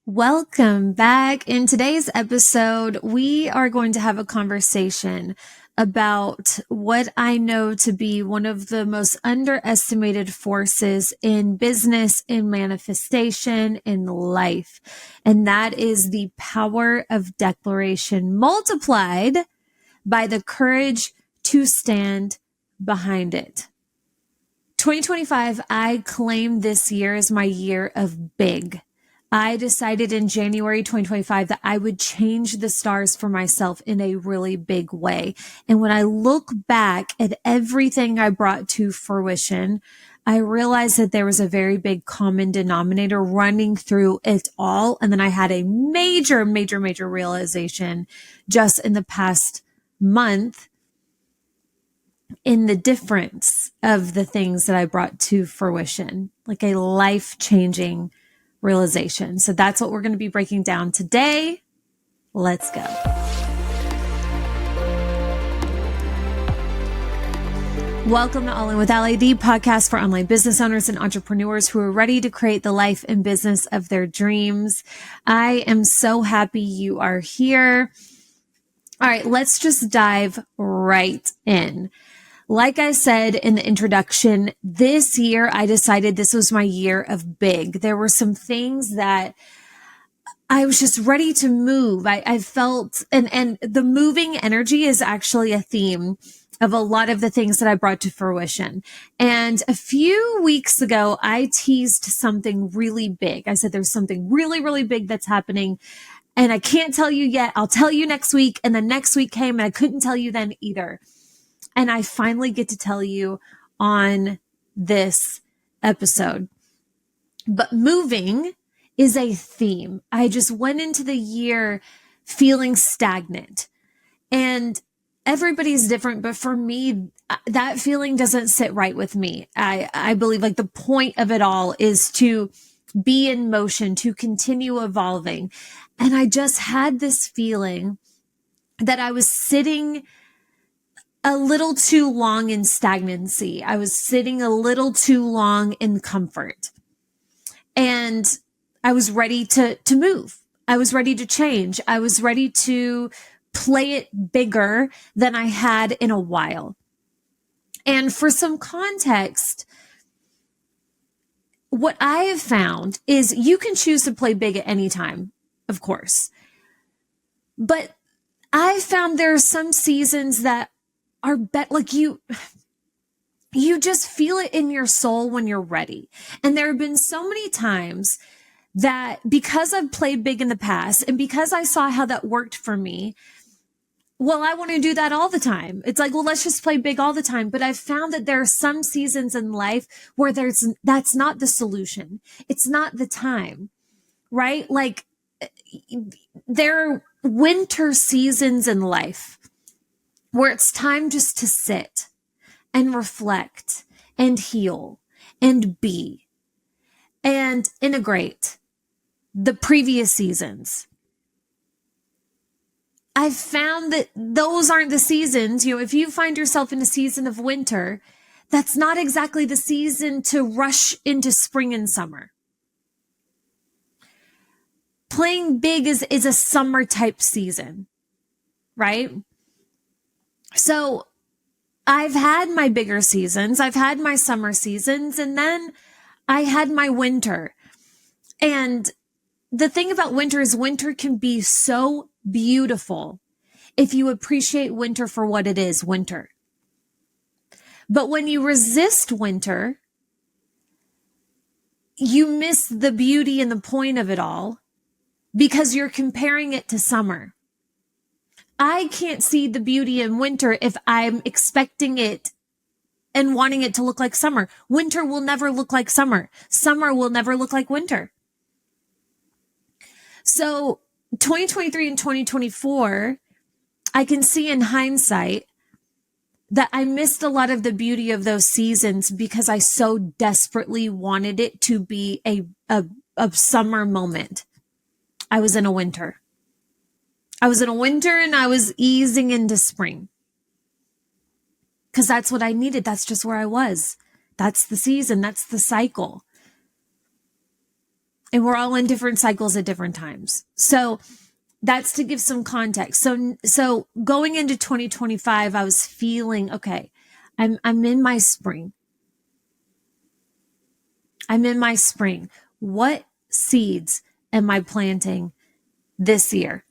Welcome back. In today's episode, we are going to have a conversation about what I know to be one of the most underestimated forces in business, in manifestation, in life. And that is the power of declaration multiplied by the courage to stand behind it. 2025, I claim this year as my year of big. I decided in January 2025 that I would change the stars for myself in a really big way. And when I look back at everything I brought to fruition, I realized that there was a very big common denominator running through it all. And then I had a major realization just in the past month in the difference of the things that I brought to fruition, like a life-changing realization. So that's what we're going to be breaking down today. Let's go. Welcome to All In with Allie, the podcast for online business owners and entrepreneurs who are ready to create the life and business of their dreams. I am so happy you are here. All right, let's just dive right in. Like I said in the introduction, this year I decided this was my year of big. There were some things that I was just ready to move. I felt, and the moving energy is actually a theme of a lot of the things that I brought to fruition. And a few weeks ago, I teased something really big. I said, there's something really big that's happening. And I can't tell you yet. I'll tell you next week. And then next week came and I couldn't tell you then either. And I finally get to tell you on this episode. But moving is a theme. I just went into the year feeling stagnant. And everybody's different, but for me, that feeling doesn't sit right with me. I believe like the point of it all is to be in motion, to continue evolving. And I just had this feeling that I was sitting a little too long in stagnancy. I was sitting a little too long in comfort. And I was ready to move. I was ready to change. I was ready to play it bigger than I had in a while. And for some context, what I have found is you can choose to play big at any time, of course. But I found there are some seasons that are like you just feel it in your soul when you're ready. And there have been so many times that because I've played big in the past and because I saw how that worked for me, well, I want to do that all the time. It's like, well, let's just play big all the time. But I've found that there are some seasons in life where that's not the solution. It's not the time, right? Like there are winter seasons in life where it's time just to sit and reflect and heal and be and integrate the previous seasons. I've found that those aren't the seasons. If you find yourself in a season of winter, that's not exactly the season to rush into spring and summer. Playing big is a summer type season, right? So I've had my bigger seasons, I've had my summer seasons, and then I had my winter. And the thing about winter is winter can be so beautiful if you appreciate winter for what it is, winter. But when you resist winter, you miss the beauty and the point of it all because you're comparing it to summer. I can't see the beauty in winter if I'm expecting it and wanting it to look like summer. Winter will never look like summer. Summer will never look like winter. So 2023 and 2024, I can see in hindsight that I missed a lot of the beauty of those seasons because I so desperately wanted it to be a summer moment. I was in a winter. And I was easing into spring. Because that's what I needed. That's just where I was. That's the season. That's the cycle. and we're all in different cycles at different times. So that's to give some context. So going into 2025, I was feeling, okay, I'm in my spring. I'm in my spring. What seeds am I planting this year?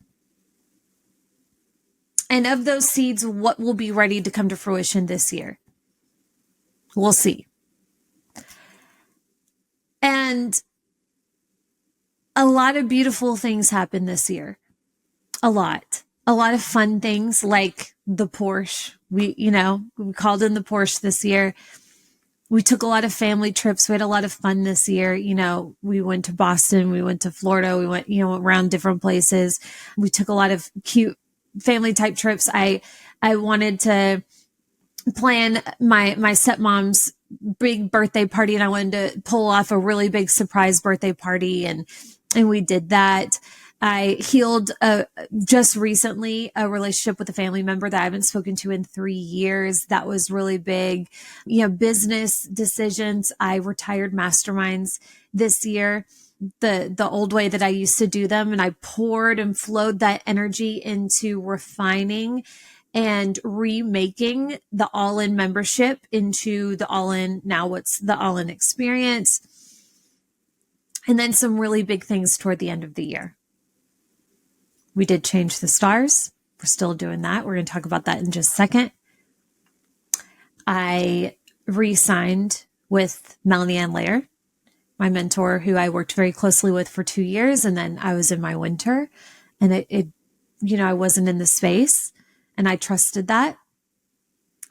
And of those seeds, what will be ready to come to fruition this year? We'll see. And a lot of beautiful things happened this year. A lot of fun things like the Porsche. We called in the Porsche this year. We took a lot of family trips. We had a lot of fun this year. We went to Boston, we went to Florida, we went, around different places. We took a lot of cute family type trips. I wanted to plan my stepmom's big birthday party, and I wanted to pull off a really big surprise birthday party. And we did that. I healed just recently a relationship with a family member that I haven't spoken to in 3 years. That was really big. Business decisions. I retired masterminds this year, the old way that I used to do them. And I poured and flowed that energy into refining and remaking the all-in membership into the all-in. Now what's the all-in experience? And then some really big things toward the end of the year. We did change the stars. We're still doing that. We're going to talk about that in just a second. I re-signed with Melanie Ann Lair, my mentor, who I worked very closely with for 2 years. And then I was in my winter, and I wasn't in the space, and I trusted that.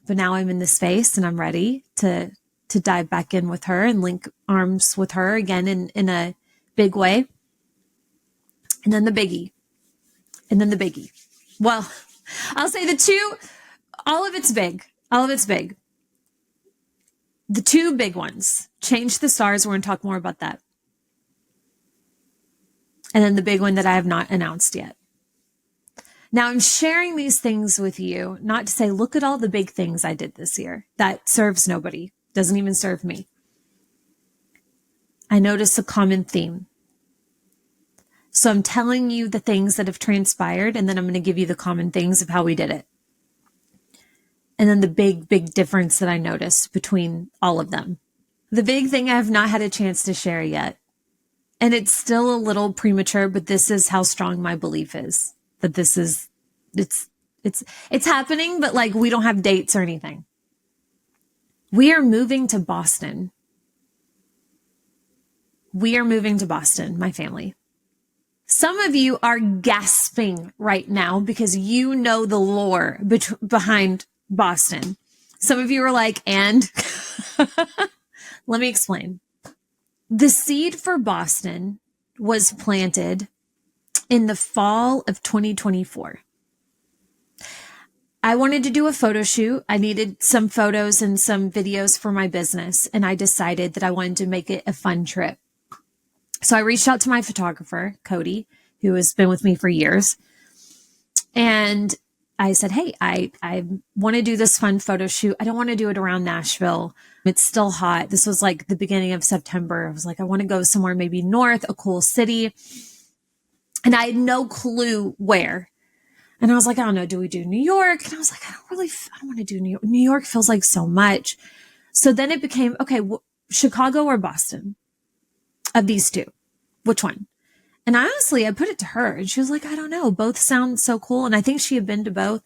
But now I'm in the space, and I'm ready to dive back in with her and link arms with her again in a big way. And then the biggie. Well, I'll say all of it's big. The two big ones, change the stars. We're going to talk more about that. And then the big one that I have not announced yet. Now, I'm sharing these things with you, not to say, look at all the big things I did this year. That serves nobody, doesn't even serve me. I noticed a common theme. So I'm telling you the things that have transpired, and then I'm going to give you the common things of how we did it. And then the big, big difference that I noticed between all of them. The big thing I have not had a chance to share yet. And it's still a little premature, but this is how strong my belief is. That this is, it's happening, but like we don't have dates or anything. We are moving to Boston. We are moving to Boston, my family. Some of you are gasping right now because you know the lore behind Boston. Some of you are like, and let me explain. The seed for Boston was planted in the fall of 2024. I wanted to do a photo shoot. I needed some photos and some videos for my business, and I decided that I wanted to make it a fun trip. So I reached out to my photographer, Cody, who has been with me for years. And I said, hey, I want to do this fun photo shoot. I don't want to do it around Nashville. It's still hot. This was like the beginning of September. I was like, I want to go somewhere maybe north, a cool city. And I had no clue where. And I was like, I don't know, do we do New York? And I was like, I don't want to do New York. New York feels like so much. So then it became, okay, Chicago or Boston? Of these two, which one? And honestly, I put it to her, and she was like, I don't know. Both sound so cool. And I think she had been to both.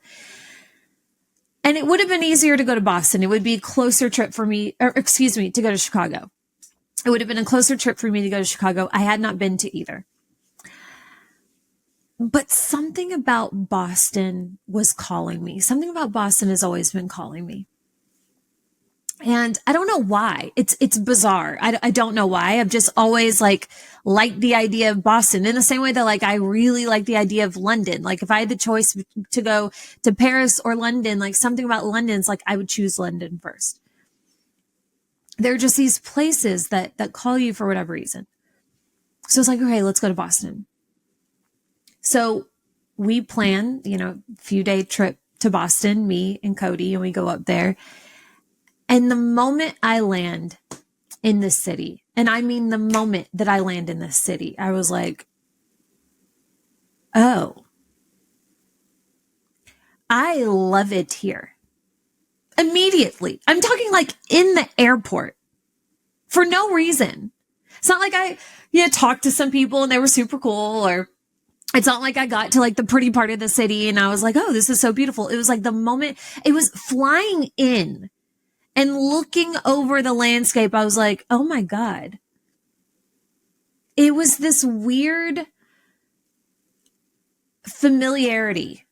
And it would have been easier to go to Boston. It would be a closer trip for me, to go to Chicago. It would have been a closer trip for me to go to Chicago. I had not been to either. But something about Boston was calling me. Something about Boston has always been calling me. And I don't know why. It's bizarre. I don't know why. I've just always liked the idea of Boston in the same way that I really like the idea of London. Like if I had the choice to go to Paris or London, like something about London's I would choose London first. There are just these places that call you for whatever reason. So it's like, okay, let's go to Boston. So we plan, a few day trip to Boston, me and Cody, and we go up there. And the moment I land, in this city. And I mean, the moment that I land in this city, I was like, oh, I love it here. Immediately. I'm talking like in the airport for no reason. It's not like I, talked to some people and they were super cool, or it's not like I got to like the pretty part of the city and I was like, oh, this is so beautiful. It was like the moment it was flying in and looking over the landscape. I was like, oh my God. It was this weird familiarity.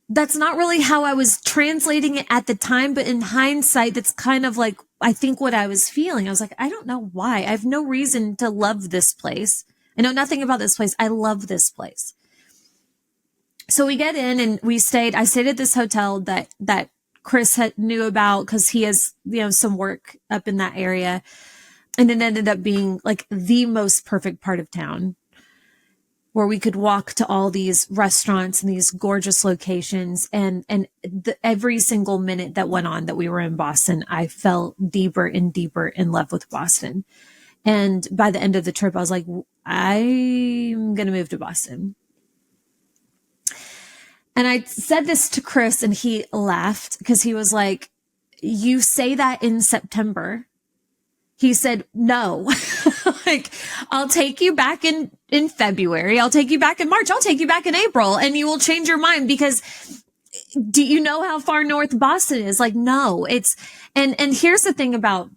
That's not really how I was translating it at the time, but in hindsight, that's kind of like, I think what I was feeling. I was like, I don't know why. I have no reason to love this place. I know nothing about this place. I love this place. So we get in and I stayed at this hotel that Chris knew about because he has, some work up in that area. And it ended up being like the most perfect part of town, where we could walk to all these restaurants and these gorgeous locations. And every single minute that went on that we were in Boston, I fell deeper and deeper in love with Boston. And by the end of the trip, I was like, I'm going to move to Boston. And I said this to Chris and he laughed because he was like, you say that in September. He said, no, like, I'll take you back in February. I'll take you back in March. I'll take you back in April, and you will change your mind because do you know how far north Boston is? Like, no, and here's the thing about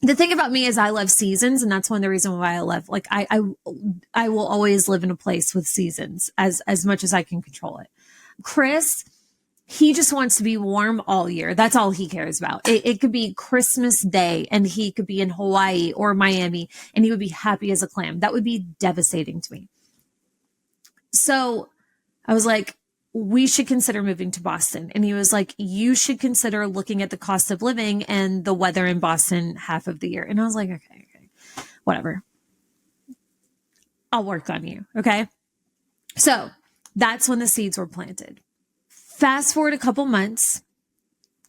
me is I love seasons. And that's one of the reasons why I love, like, I will always live in a place with seasons as much as I can control it. Chris, he just wants to be warm all year. That's all he cares about. It could be Christmas Day and he could be in Hawaii or Miami and he would be happy as a clam. That would be devastating to me. So I was like, we should consider moving to Boston. And he was like, you should consider looking at the cost of living and the weather in Boston half of the year. And I was like, okay, whatever. I'll work on you. Okay. So that's when the seeds were planted. Fast forward a couple months,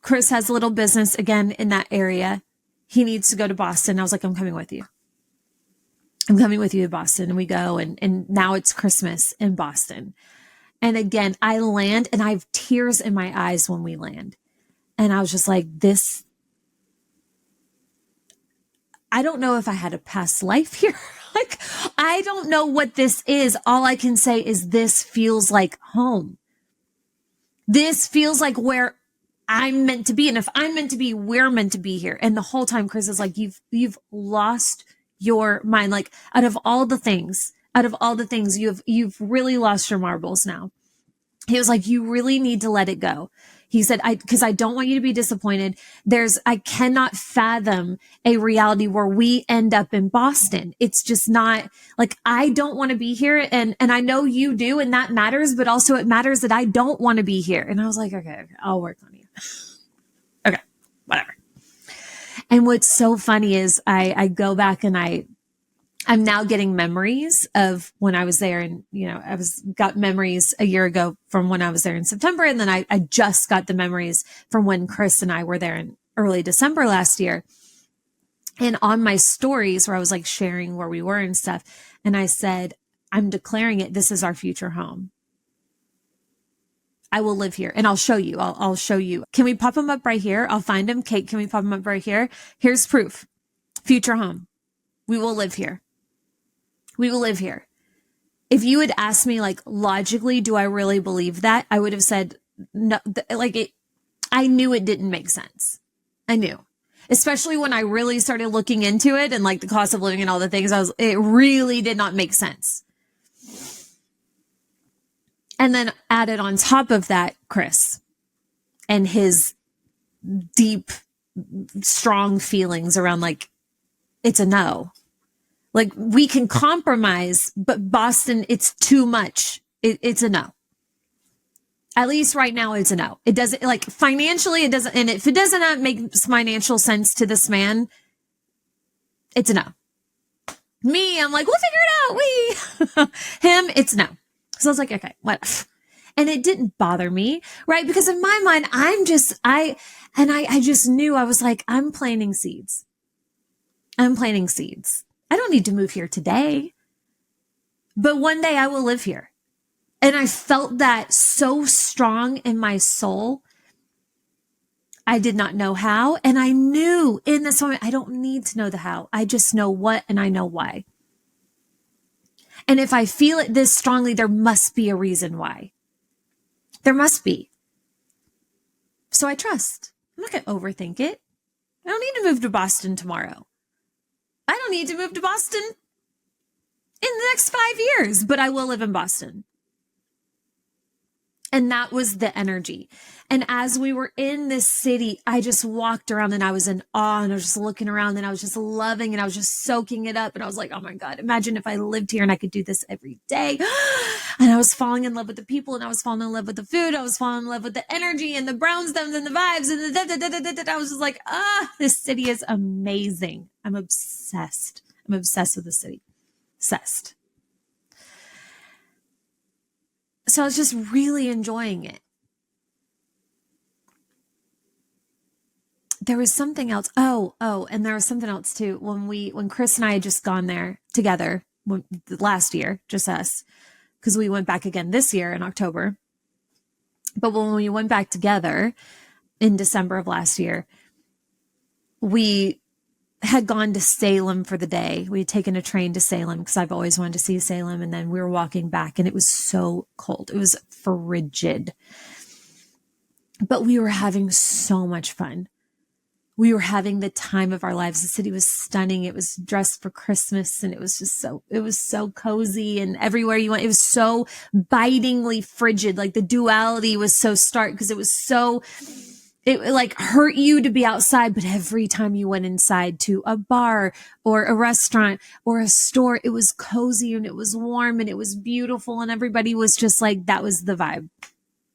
Chris has a little business again in that area. He needs to go to Boston. I was like, I'm coming with you. I'm coming with you to Boston. And we go, and now it's Christmas in Boston. And again, I land and I have tears in my eyes when we land. And I was just like, I don't know if I had a past life here. Like, I don't know what this is. All I can say is this feels like home. This feels like where I'm meant to be. And if I'm meant to be, we're meant to be here. And the whole time Chris is like, you've lost your mind. Like out of all the things, you've really lost your marbles now. He was like, you really need to let it go. He said, because I don't want you to be disappointed. I cannot fathom a reality where we end up in Boston. It's just not like, I don't want to be here. And I know you do. And that matters, but also it matters that I don't want to be here. And I was like, okay, I'll work on you. Okay, whatever. And what's so funny is I go back and I'm now getting memories of when I was there, and got memories a year ago from when I was there in September. And then I just got the memories from when Chris and I were there in early December last year. And on my stories where I was like sharing where we were and stuff. And I said, I'm declaring it. This is our future home. I will live here and I'll show you. I'll show you. Can we pop them up right here? I'll find them. Kate, can we pop them up right here? Here's proof. Future home. We will live here. We will live here. If you had asked me, like, logically, do I really believe that? I would have said no. I knew it didn't make sense. I knew, especially when I really started looking into it and like the cost of living and all the things. It really did not make sense. And then added on top of that, Chris and his deep, strong feelings around like, it's a no. Like, we can compromise, but Boston, it's too much. It's a no. At least right now, it's a no. It doesn't, like, financially, it doesn't, and if it doesn't make financial sense to this man, it's a no. Me, I'm like, we'll figure it out. Him, it's no. So I was like, okay, what? And it didn't bother me, right? Because in my mind, I just knew, I was like, I'm planting seeds. I'm planting seeds. I don't need to move here today, but one day I will live here. And I felt that so strong in my soul. I did not know how. And I knew in this moment, I don't need to know the how. I just know what and I know why. And if I feel it this strongly, there must be a reason why. There must be. So I trust. I'm not going to overthink it. I don't need to move to Boston tomorrow. I don't need to move to Boston in the next 5 years, but I will live in Boston. And that was the energy. And as we were in this city, I just walked around and I was in awe and I was just looking around and I was just loving and I was just soaking it up. And I was like, oh my God, imagine if I lived here and I could do this every day. And I was falling in love with the people and I was falling in love with the food. I was falling in love with the energy and the brownstones and the vibes and the I was just like, this city is amazing. I'm obsessed. I'm obsessed with the city. Obsessed. So I was just really enjoying it. There was something else. And there was something else too. When Chris and I had just gone there together last year, just us, because we went back again this year in October. But when we went back together in December of last year, we had gone to Salem for the day. We had taken a train to Salem because I've always wanted to see Salem. And then we were walking back and it was so cold. It was frigid. But we were having so much fun. We were having the time of our lives. The city was stunning. It was dressed for Christmas and it was so cozy, and everywhere you went, it was so bitingly frigid. Like the duality was so stark because it like hurt you to be outside, but every time you went inside to a bar or a restaurant or a store, it was cozy and it was warm and it was beautiful. And everybody was just like, that was the vibe.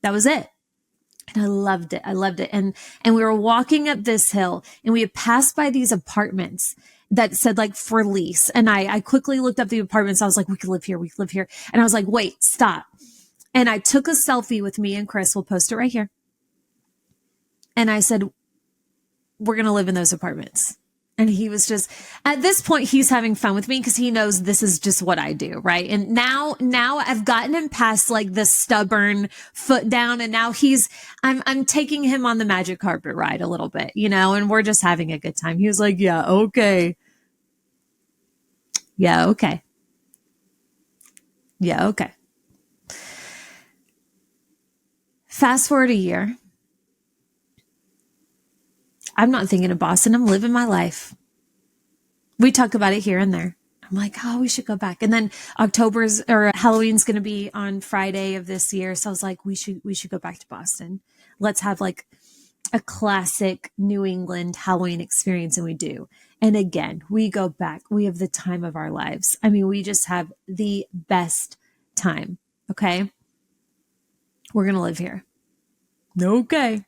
That was it. And I loved it. I loved it. And we were walking up this hill and we had passed by these apartments that said like for lease. And I quickly looked up the apartments. I was like, we could live here. We could live here. And I was like, wait, stop. And I took a selfie with me and Chris. We'll post it right here. And I said, we're going to live in those apartments. And he was just, at this point, he's having fun with me because he knows this is just what I do. Right. And now I've gotten him past like the stubborn foot down. And now I'm taking him on the magic carpet ride a little bit, and we're just having a good time. He was like, yeah, okay. Yeah. Okay. Yeah. Okay. Fast forward a year. I'm not thinking of Boston. I'm living my life. We talk about it here and there. I'm like, oh, we should go back. And then Halloween's going to be on Friday of this year. So I was like, we should go back to Boston. Let's have like a classic New England Halloween experience. And we do. And again, we go back. We have the time of our lives. I mean, we just have the best time. Okay. We're going to live here. Okay.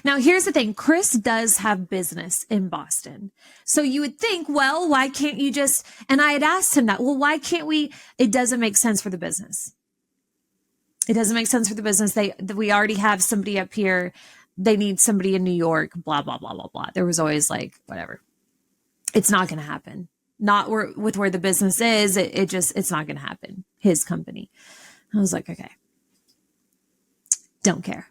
Now, here's the thing. Chris does have business in Boston. So you would think, well, why can't you just, and I had asked him that, well, why can't we, it doesn't make sense for the business. It doesn't make sense for the business. We already have somebody up here. They need somebody in New York, blah, blah, blah, blah, blah. There was always like, whatever. It's not going to happen. Not with where the business is. It's not going to happen. His company. I was like, okay. Don't care.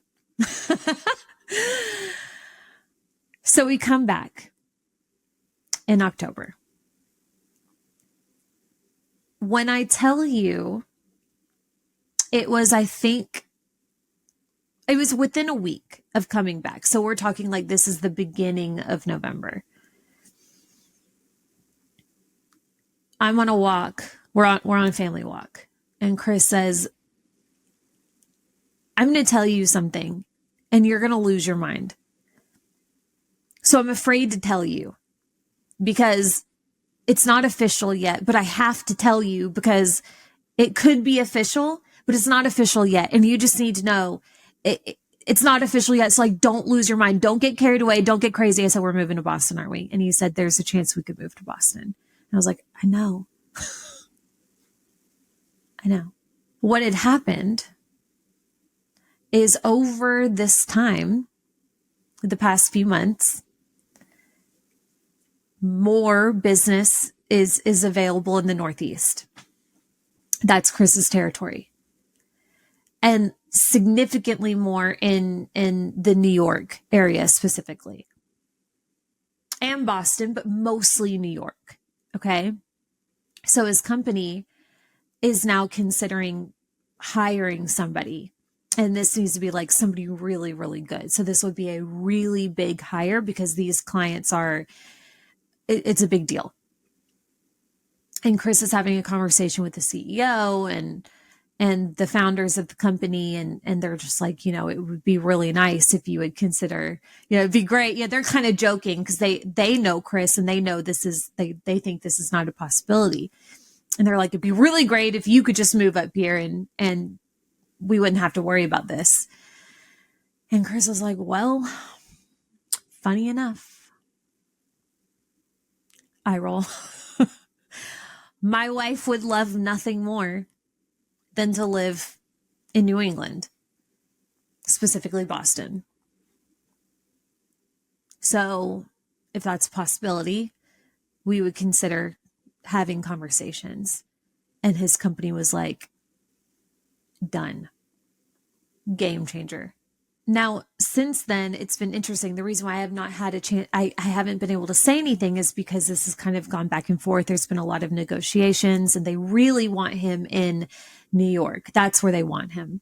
So we come back in October. When I tell you, it was within a week of coming back. So we're talking like this is the beginning of November. I'm on a walk. We're on a family walk. And Chris says, I'm going to tell you something. And you're going to lose your mind. So I'm afraid to tell you because it's not official yet, but I have to tell you because it could be official, but it's not official yet. And you just need to know it's not official yet. So like, don't lose your mind. Don't get carried away. Don't get crazy. I said, we're moving to Boston, aren't we? And he said, there's a chance we could move to Boston. And I was like, I know. I know. What had happened is over this time, the past few months, more business is available in the Northeast. That's Chris's territory. And significantly more in the New York area specifically. And Boston, but mostly New York. Okay. So his company is now considering hiring somebody. And this needs to be like somebody really, really good. So this would be a really big hire because these clients it's a big deal. And Chris is having a conversation with the CEO and the founders of the company. And they're just like, it would be really nice if you would consider, it'd be great. Yeah. They're kind of joking because they know Chris and they know they think this is not a possibility. And they're like, it'd be really great if you could just move up here and we wouldn't have to worry about this. And Chris was like, well, funny enough, eye roll. My wife would love nothing more than to live in New England, specifically Boston. So if that's a possibility, we would consider having conversations. And his company was like, done. Game changer. Now, since then, it's been interesting. The reason why I have not had a chance, I haven't been able to say anything is because this has kind of gone back and forth. There's been a lot of negotiations and they really want him in New York. That's where they want him,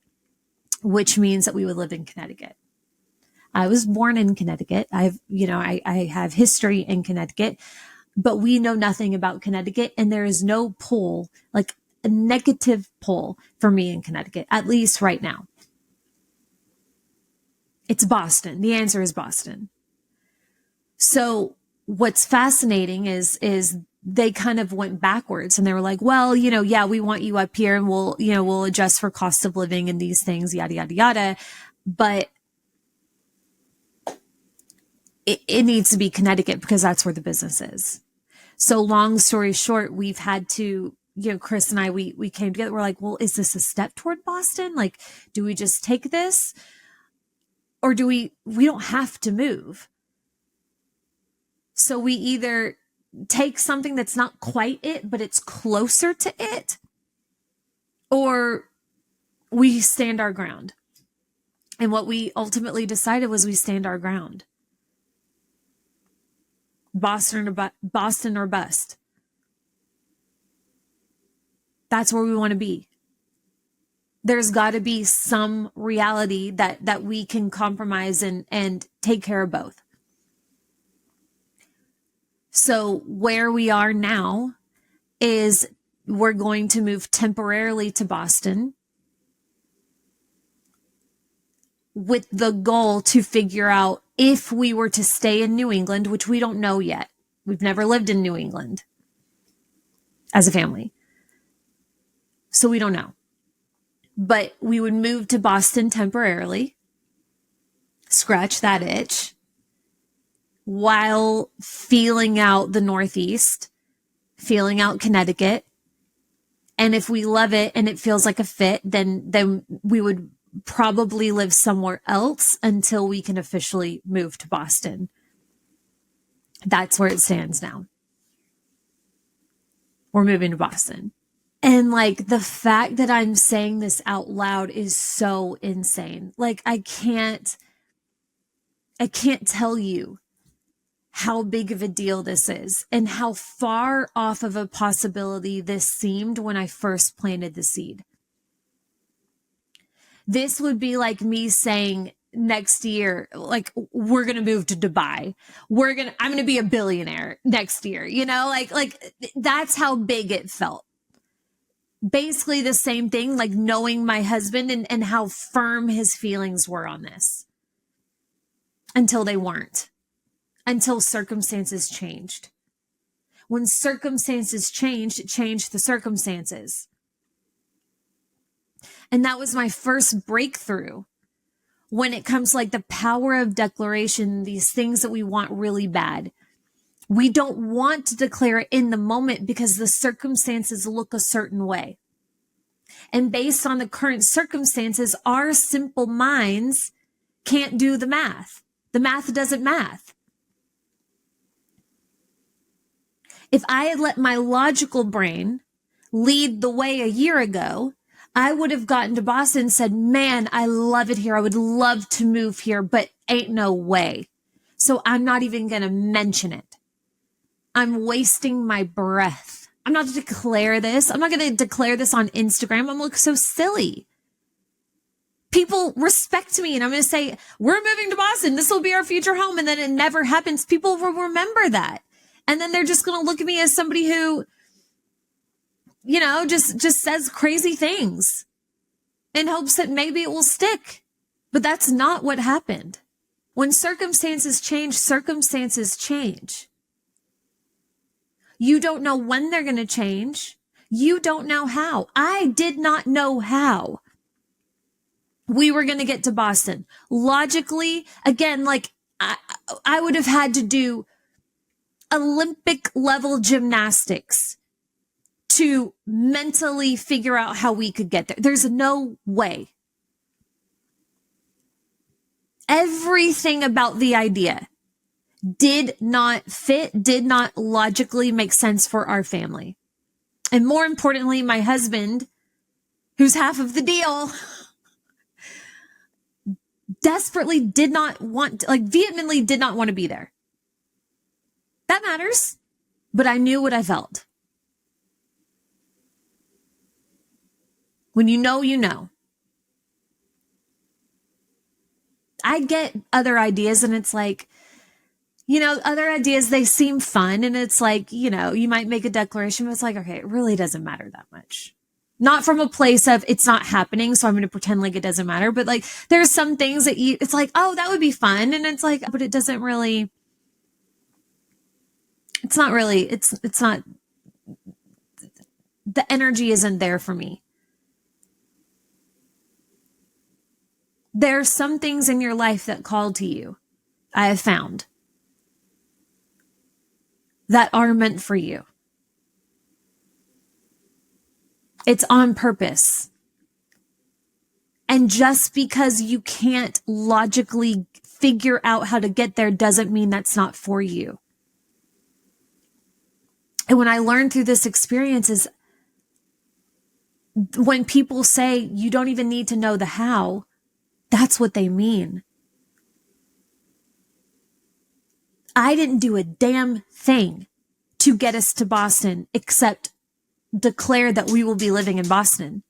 which means that we would live in Connecticut. I was born in Connecticut. I have history in Connecticut, but we know nothing about Connecticut and there is no pull, like a negative pull for me in Connecticut, at least right now. It's Boston. The answer is Boston. So what's fascinating is they kind of went backwards and they were like, well, yeah, we want you up here and we'll adjust for cost of living and these things, yada, yada, yada. But it needs to be Connecticut because that's where the business is. So long story short, we've had to, Chris and I, we came together. We're like, well, is this a step toward Boston? Like, do we just take this? Or do we don't have to move. So we either take something that's not quite it, but it's closer to it, or we stand our ground. And what we ultimately decided was we stand our ground. Boston or bust. That's where we want to be. There's got to be some reality that we can compromise and take care of both. So where we are now is we're going to move temporarily to Boston with the goal to figure out if we were to stay in New England, which we don't know yet. We've never lived in New England as a family. So we don't know. But we would move to Boston temporarily, scratch that itch, while feeling out the Northeast, feeling out Connecticut. And if we love it and it feels like a fit, then we would probably live somewhere else until we can officially move to Boston. That's where it stands now. We're moving to Boston. And like the fact that I'm saying this out loud is so insane. Like I can't tell you how big of a deal this is and how far off of a possibility this seemed when I first planted the seed. This would be like me saying next year, like, we're going to move to Dubai. I'm going to be a billionaire next year, like that's how big it felt. Basically the same thing, like knowing my husband and how firm his feelings were on this until they weren't, until circumstances changed. When circumstances changed, it changed the circumstances. And that was my first breakthrough when it comes like the power of declaration, these things that we want really bad. We don't want to declare it in the moment because the circumstances look a certain way. And based on the current circumstances, our simple minds can't do the math. The math doesn't math. If I had let my logical brain lead the way a year ago, I would have gotten to Boston and said, man, I love it here. I would love to move here, but ain't no way. So I'm not even going to mention it. I'm wasting my breath. I'm not going to declare this. I'm not going to declare this on Instagram. I'm going to look so silly. People respect me and I'm going to say, we're moving to Boston. This will be our future home. And then it never happens. People will remember that. And then they're just going to look at me as somebody who, just says crazy things in hopes that maybe it will stick. But that's not what happened. When circumstances change, circumstances change. You don't know when they're going to change. You don't know how. I did not know how we were going to get to Boston. Logically, again, I would have had to do Olympic level gymnastics to mentally figure out how we could get there. There's no way. Everything about the idea did not fit, did not logically make sense for our family. And more importantly, my husband, who's half of the deal, desperately did not want, vehemently did not want to be there. That matters. But I knew what I felt. When you know, you know. I get other ideas and it's like, other ideas, they seem fun. And it's like, you might make a declaration, but it's like, okay, it really doesn't matter that much. Not from a place of it's not happening, so I'm going to pretend like it doesn't matter. But there's some things that it's like, oh, that would be fun. And it's like, but it doesn't really, it's not, the energy isn't there for me. There are some things in your life that call to you, I have found, that are meant for you. It's on purpose. And just because you can't logically figure out how to get there doesn't mean that's not for you. And when I learned through this experience is when people say you don't even need to know the how, that's what they mean. I didn't do a damn thing to get us to Boston except declare that we will be living in Boston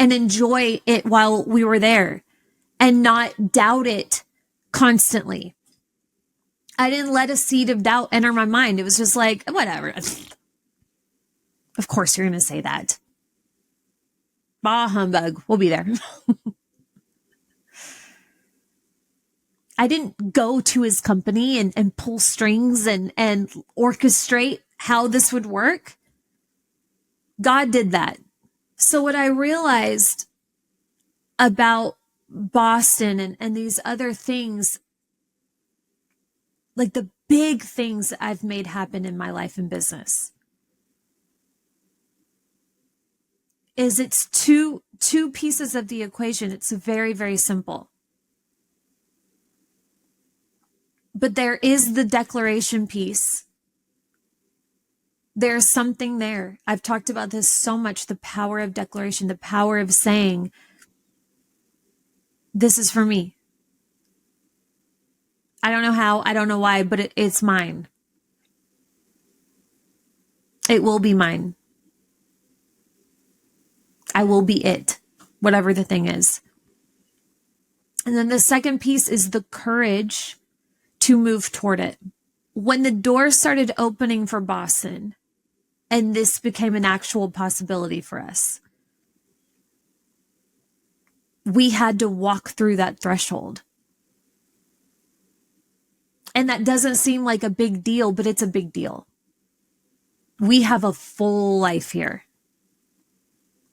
and enjoy it while we were there and not doubt it constantly. I didn't let a seed of doubt enter my mind. It was just like, whatever. Of course you're going to say that. Bah humbug. We'll be there. I didn't go to his company and pull strings and orchestrate how this would work. God did that. So what I realized about Boston and these other things, like the big things that I've made happen in my life and business, is it's two pieces of the equation. It's very, very simple. But there is the declaration piece. There's something there. I've talked about this so much, the power of declaration, the power of saying, this is for me. I don't know how, I don't know why, but it's mine. It will be mine. I will be it, whatever the thing is. And then the second piece is the courage to move toward it. When the doors started opening for Boston, and this became an actual possibility for us, we had to walk through that threshold. And that doesn't seem like a big deal, but it's a big deal. We have a full life here.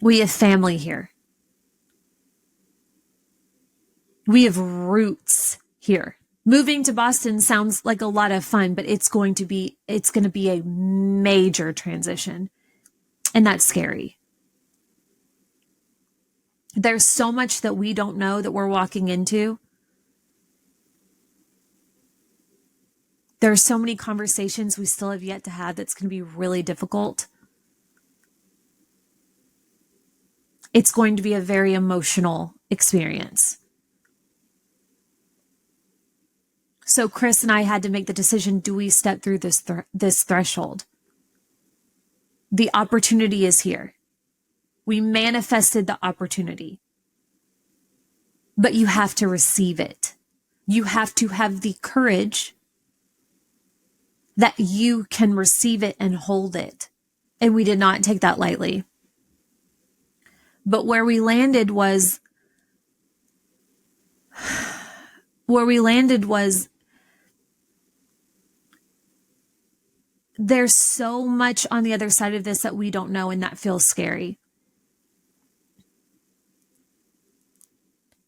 We have family here. We have roots here. Moving to Boston sounds like a lot of fun, but it's going to be a major transition. And that's scary. There's so much that we don't know that we're walking into. There are so many conversations we still have yet to have that's going to be really difficult. It's going to be a very emotional experience. So Chris and I had to make the decision, do we step through this threshold? The opportunity is here. We manifested the opportunity. But you have to receive it. You have to have the courage that you can receive it and hold it. And we did not take that lightly. But where we landed was there's so much on the other side of this that we don't know, and that feels scary.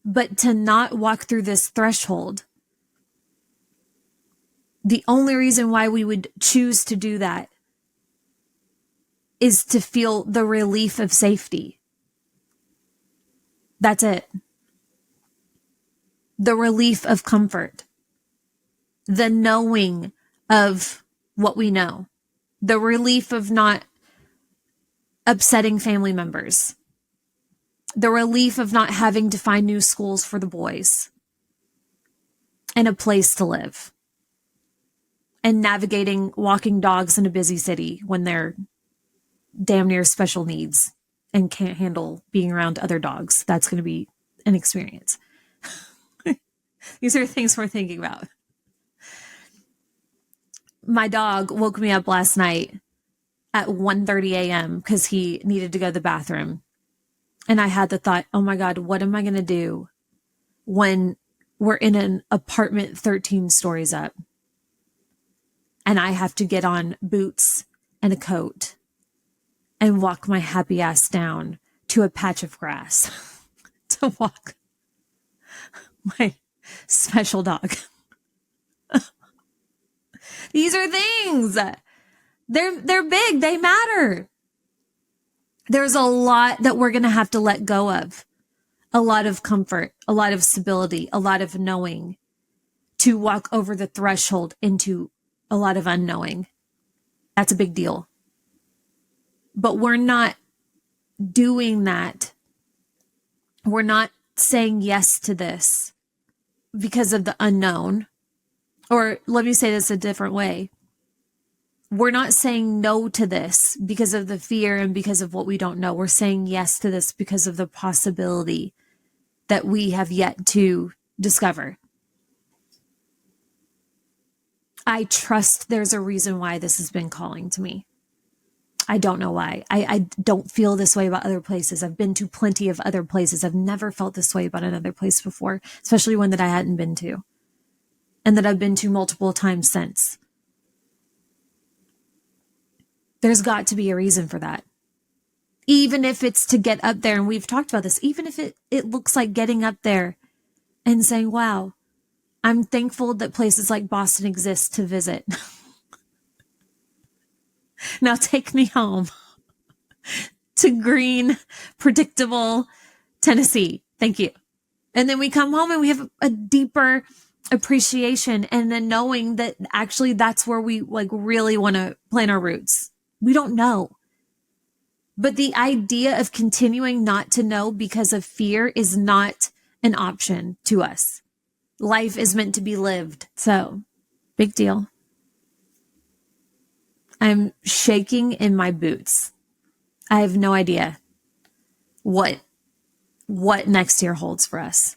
But to not walk through this threshold, the only reason why we would choose to do that is to feel the relief of safety. That's it. The relief of comfort. The knowing of what we know. The relief of not upsetting family members. The relief of not having to find new schools for the boys. And a place to live. And navigating walking dogs in a busy city when they're damn near special needs and can't handle being around other dogs. That's going to be an experience. These are things we're thinking about. My dog woke me up last night at 1:30 a.m. because he needed to go to the bathroom. And I had the thought, oh my God, what am I going to do when we're in an apartment 13 stories up? And I have to get on boots and a coat and walk my happy ass down to a patch of grass to walk my special dog. These are things. They're big. They matter. There's a lot that we're going to have to let go of. A lot of comfort, a lot of stability, a lot of knowing to walk over the threshold into a lot of unknowing. That's a big deal. But we're not doing that. We're not saying yes to this because of the unknown. Or let me say this a different way. We're not saying no to this because of the fear and because of what we don't know. We're saying yes to this because of the possibility that we have yet to discover. I trust there's a reason why this has been calling to me. I don't know why. I don't feel this way about other places. I've been to plenty of other places. I've never felt this way about another place before, especially one that I hadn't been to and that I've been to multiple times since. There's got to be a reason for that. Even if it's to get up there, and we've talked about this, even if it looks like getting up there and saying, wow, I'm thankful that places like Boston exist to visit. Now take me home to green, predictable Tennessee. Thank you. And then we come home and we have a deeper appreciation and then knowing that actually that's where we like really want to plant our roots. We don't know. But the idea of continuing not to know because of fear is not an option to us. Life is meant to be lived. So, big deal. I'm shaking in my boots. I have no idea what next year holds for us.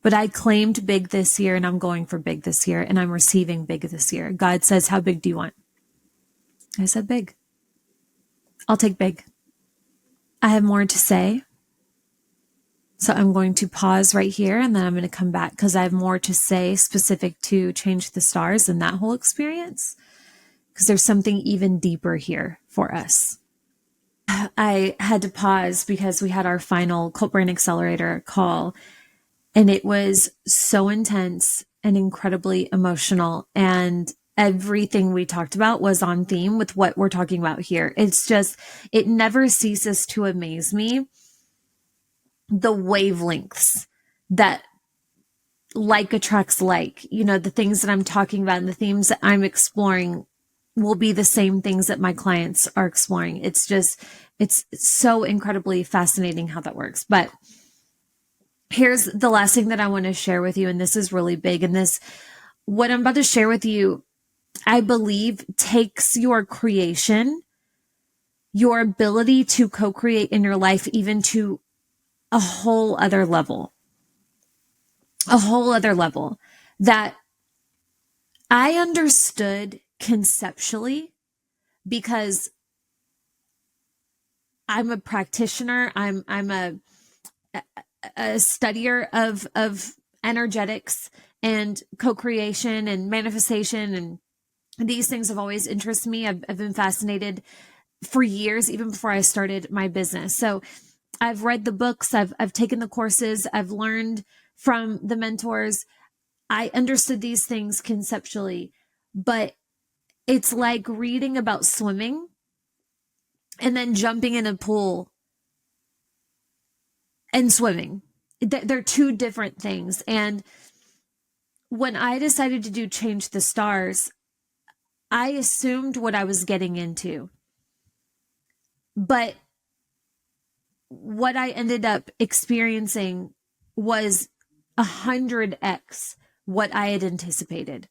But I claimed big this year and I'm going for big this year and I'm receiving big this year. God says, how big do you want? I said big. I'll take big. I have more to say. So I'm going to pause right here and then I'm going to come back because I have more to say specific to Change the Stars and that whole experience. Because there's something even deeper here for us. I had to pause because we had our final Cult Brain Accelerator call and it was so intense and incredibly emotional. And everything we talked about was on theme with what we're talking about here. It's just, it never ceases to amaze me the wavelengths that like attracts like. The things that I'm talking about and the themes that I'm exploring will be the same things that my clients are exploring. It's so incredibly fascinating how that works. But here's the last thing that I want to share with you. And this is really big. And what I'm about to share with you, I believe takes your creation, your ability to co-create in your life, even to a whole other level that I understood conceptually because I'm a practitioner. I'm a studier of energetics and co-creation and manifestation, and these things have always interested me. I've been fascinated for years, even before I started my business. So I've read the books, I've taken the courses, I've learned from the mentors. I understood these things conceptually, but it's like reading about swimming and then jumping in a pool and swimming. They're two different things. And when I decided to do Change the Stars, I assumed what I was getting into. But what I ended up experiencing was 100x what I had anticipated.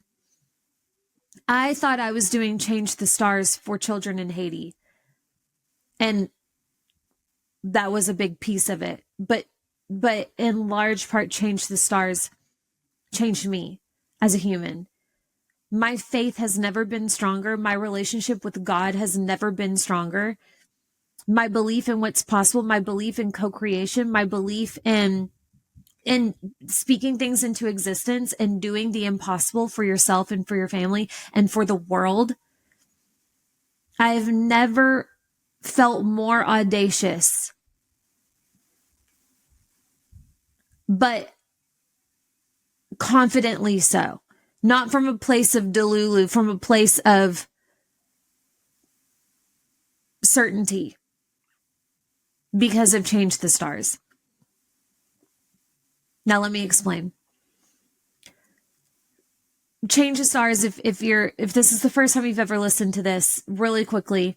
I thought I was doing Change the Stars for children in Haiti. And that was a big piece of it. But in large part, Change the Stars changed me as a human. My faith has never been stronger. My relationship with God has never been stronger. My belief in what's possible, my belief in co-creation, my belief in speaking things into existence and doing the impossible for yourself and for your family and for the world. I've never felt more audacious, but confidently so. Not from a place of delulu, from a place of certainty, because of Change the Stars. Now let me explain. Change the Stars, if this is the first time you've ever listened to this, really quickly,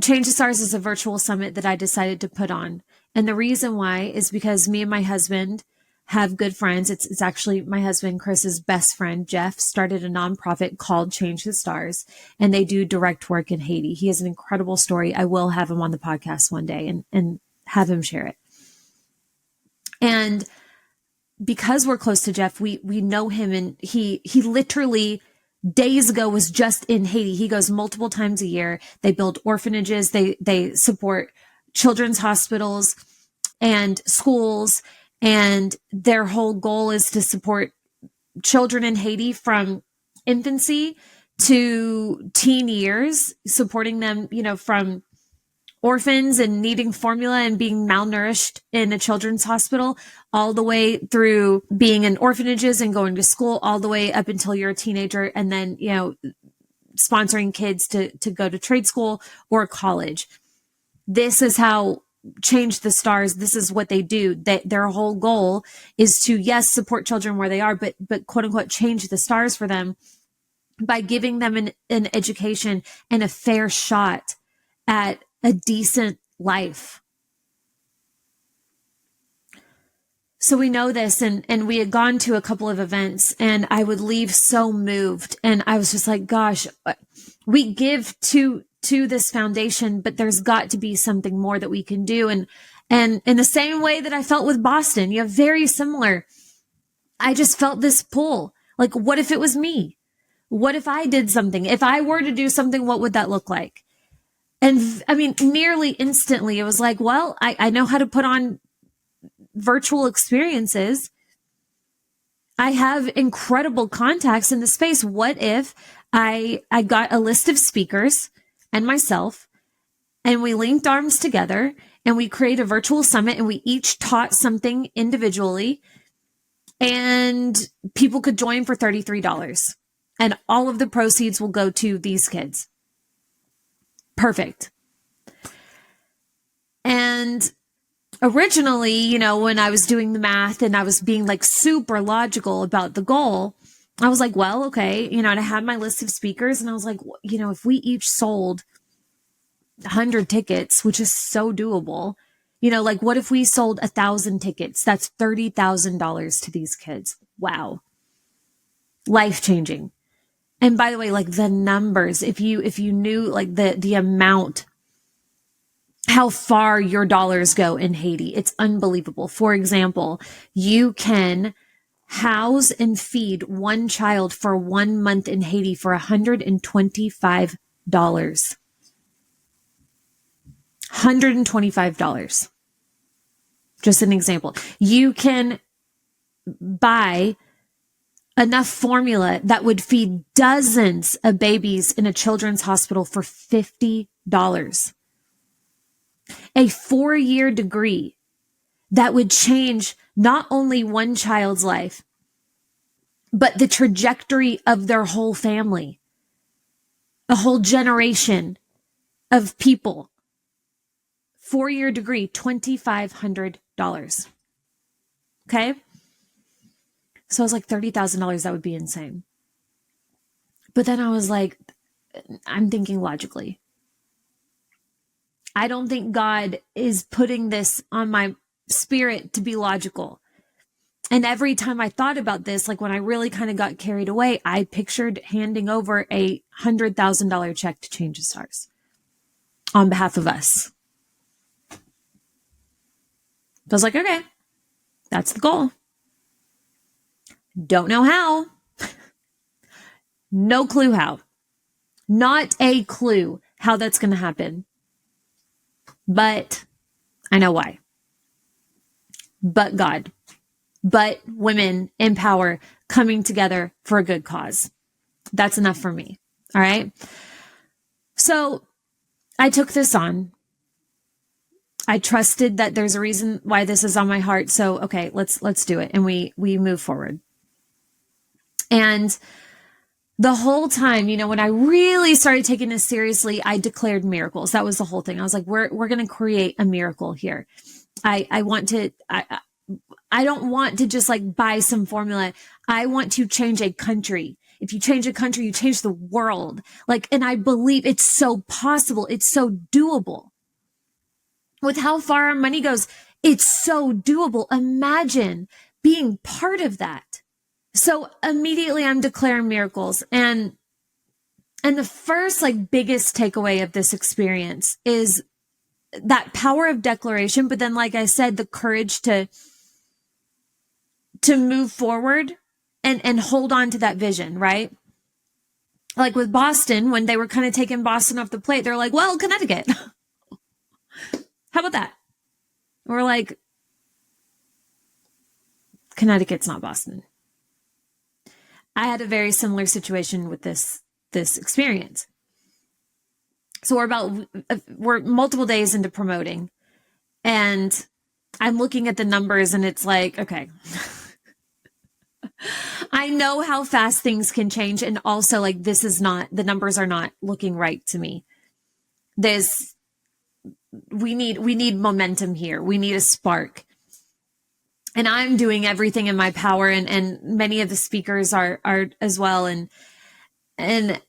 Change the Stars is a virtual summit that I decided to put on. And the reason why is because me and my husband have good friends. It's actually my husband, Chris's best friend, Jeff, started a nonprofit called Change the Stars, and they do direct work in Haiti. He has an incredible story. I will have him on the podcast one day and have him share it. And because we're close to Jeff, we know him, and he literally days ago was just in Haiti. He goes multiple times a year. They build orphanages. They support children's hospitals and schools. And their whole goal is to support children in Haiti from infancy to teen years, supporting them, from orphans and needing formula and being malnourished in a children's hospital, all the way through being in orphanages and going to school, all the way up until you're a teenager, and then, sponsoring kids to go to trade school or college. This is how Change the Stars, this is what they do. Their whole goal is to, yes, support children where they are, but quote unquote, change the stars for them by giving them an education and a fair shot at a decent life. So we know this, and we had gone to a couple of events, and I would leave so moved. And I was just like, gosh, we give to this foundation, but there's got to be something more that we can do. And in the same way that I felt with Boston, very similar. I just felt this pull. Like, what if it was me? What if I did something? If I were to do something, what would that look like? And I mean, nearly instantly, it was like, well, I know how to put on virtual experiences. I have incredible contacts in the space. What if I got a list of speakers and myself, and we linked arms together, and we create a virtual summit, and we each taught something individually, and people could join for $33, and all of the proceeds will go to these kids. Perfect. And originally, when I was doing the math and I was being like super logical about the goal, I was like, well, okay, and I had my list of speakers and I was like, if we each sold 100 tickets, which is so doable, like what if we sold 1,000 tickets? That's $30,000 to these kids. Wow. Life changing. And by the way, like the numbers, if you knew like the amount, how far your dollars go in Haiti, it's unbelievable. For example, you can house and feed one child for 1 month in Haiti for $125. $125. Just an example. You can buy enough formula that would feed dozens of babies in a children's hospital for $50. A 4-year degree that would change not only one child's life, but the trajectory of their whole family, a whole generation of people. 4-year degree, $2,500. Okay. So I was like, $30,000, that would be insane. But then I was like, I'm thinking logically. I don't think God is putting this on my spirit to be logical. And every time I thought about this, like when I really kind of got carried away, I pictured handing over a $100,000 check to Change the Stars on behalf of us. I was like, okay, that's the goal. Don't know how. No clue how. Not a clue how that's going to happen. But I know why. But God. But women in power coming together for a good cause. That's enough for me. All right. So I took this on. I trusted that there's a reason why this is on my heart. So, okay, let's do it. And we move forward. And the whole time, when I really started taking this seriously, I declared miracles. That was the whole thing. I was like, we're going to create a miracle here. I don't want to just like buy some formula. I want to change a country. If you change a country, you change the world. And I believe it's so possible. It's so doable. With how far our money goes, it's so doable. Imagine being part of that. So immediately I'm declaring miracles. And the first biggest takeaway of this experience is that power of declaration. But then, like I said, the courage to move forward and hold on to that vision, right? Like with Boston, when they were kind of taking Boston off the plate, they're like, well, Connecticut. How about that? We're like, Connecticut's not Boston. I had a very similar situation with this experience. So we're multiple days into promoting, and I'm looking at the numbers and it's like, okay, I know how fast things can change. And also the numbers are not looking right to me. We need momentum here. We need a spark. And I'm doing everything in my power, and many of the speakers are as well. And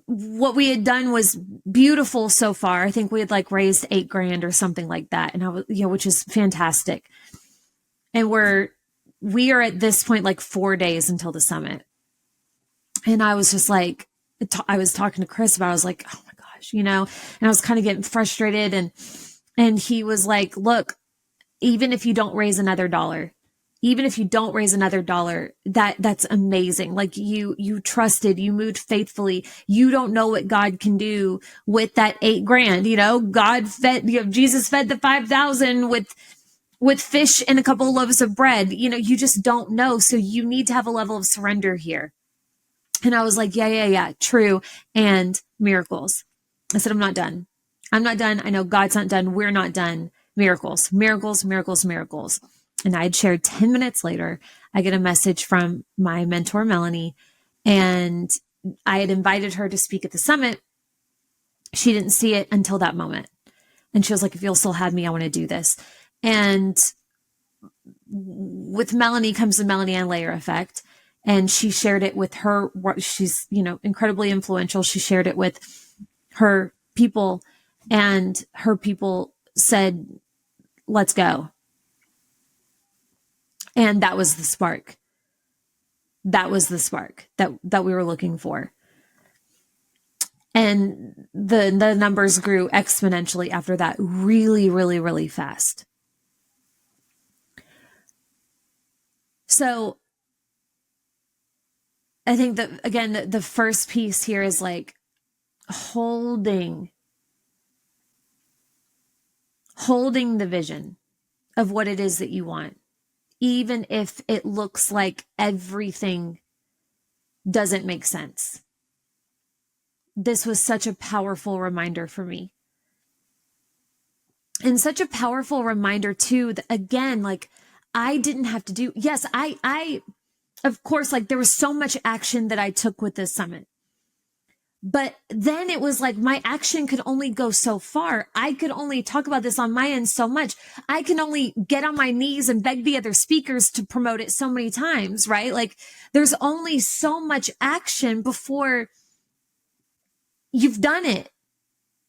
what we had done was beautiful so far. I think we had raised $8,000 or something like that. And I was, which is fantastic. And we are at this point 4 days until the summit. And I was just I was talking to Chris about, I was like, oh my gosh, and I was kind of getting frustrated, and he was like, look, even if you don't raise another dollar, that's amazing. You trusted, you moved faithfully. You don't know what God can do with that $8,000. God fed, Jesus fed the 5,000 with fish and a couple of loaves of bread. You just don't know. So you need to have a level of surrender here. And I was like, yeah, true. And miracles. I said, I'm not done. I know God's not done. We're not done. Miracles. And I had shared 10 minutes later, I get a message from my mentor, Melanie, and I had invited her to speak at the summit. She didn't see it until that moment. And she was like, if you'll still have me, I want to do this. And with Melanie comes the Melanie and layer effect. And she shared it with her. She's, incredibly influential. She shared it with her people, and her people said, let's go. And that was the spark. That was the spark that we were looking for. And the numbers grew exponentially after that, really, really, really fast. So I think that, again, the first piece here is like holding the vision of what it is that you want, even if it looks like everything doesn't make sense. This was such a powerful reminder for me. And such a powerful reminder too, that again, like I didn't have to do, yes, I, of course, like there was so much action that I took with this summit. But then it was like my action could only go so far. I could only talk about this on my end so much. I can only get on my knees and beg the other speakers to promote it so many times, right? Like there's only so much action before you've done it.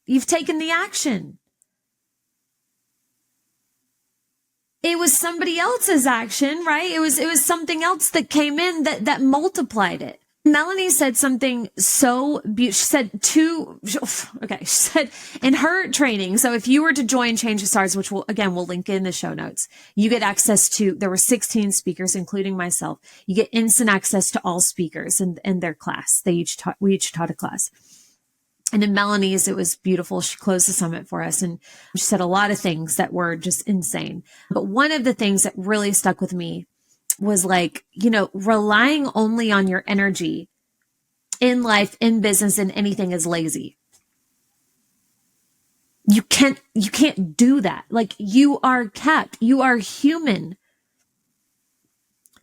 You've taken the action. It was somebody else's action, right? It was something else that came in that multiplied it. Melanie said something so beautiful. She said in her training, so if you were to join Change the Stars, which we'll link in the show notes, you get access to, there were 16 speakers, including myself. You get instant access to all speakers in their class. We each taught a class. And in Melanie's, it was beautiful. She closed the summit for us, and she said a lot of things that were just insane. But one of the things that really stuck with me was like, relying only on your energy in life, in business, in anything is lazy. You can't do that. Like you are capped. You are human.